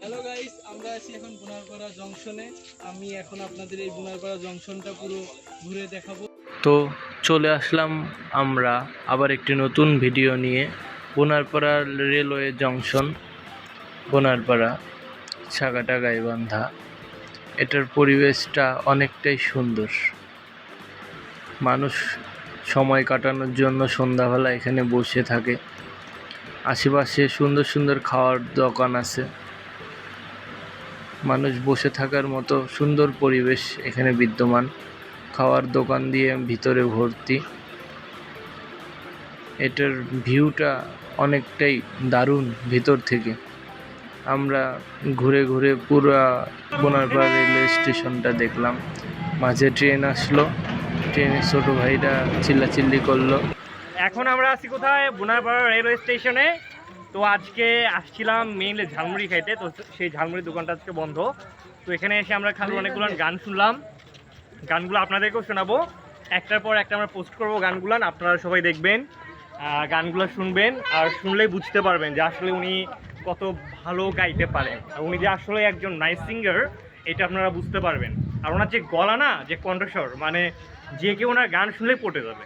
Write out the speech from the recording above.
Hello guys, আমরা আছি এখন বোনারপাড়া জংশনে। আমি এখন আপনাদের এই বোনারপাড়া জংশনটা পুরো ঘুরে দেখাবো। তো চলে আসলাম আমরা আবার একটি নতুন ভিডিও নিয়ে। Bonarpara railway junction, Bonarpara Saghata Gaibandha. এটার পরিবেশটা অনেকটাই সুন্দর। মানুষ সময় কাটানোর জন্য সন্ধ্যাবেলা এখানে বসে থাকে। আশেপাশে সুন্দর সুন্দর খাওয়ার দোকান আছে। মানুষ বসে থাকার মতো সুন্দর পরিবেশ এখানে বিদ্যমান। খাওয়ার দোকান দিয়ে ভিতরে ভর্তি। এটার ভিউটা অনেকটাই দারুণ ভিতর থেকে। আমরা ঘুরে ঘুরে পুরা বোনারপাড়া রেলওয়ে স্টেশনটা দেখলাম। মাঝে ট্রেন আসলো, ট্রেনে ছোট ভাইরা চিল্লাচিল্লি করলো। এখন আমরা আছি কোথায়? বোনারপাড়া রেলওয়ে স্টেশনে। তো আজকে আসছিলাম মেইনলি ঝালমুড়ি খাইতে, তো সেই ঝালমুড়ি দোকানটা আজকে বন্ধ। তো এখানে এসে আমরা খালি অনেকগুলো গান শুনলাম। গানগুলো আপনাদেরকেও শোনাবো, একটার পর একটা আমরা পোস্ট করবো গানগুলো, আপনারা সবাই দেখবেন, গানগুলো শুনবেন, আর শুনলেই বুঝতে পারবেন যে আসলে উনি কত ভালো গাইতে পারেন, আর উনি যে আসলে একজন নাইস সিঙ্গার এটা আপনারা বুঝতে পারবেন। আর ওনার যে গলা না, যে কণ্ঠস্বর, মানে যে কেউ ওনার গান শুনলেই পটে যাবে।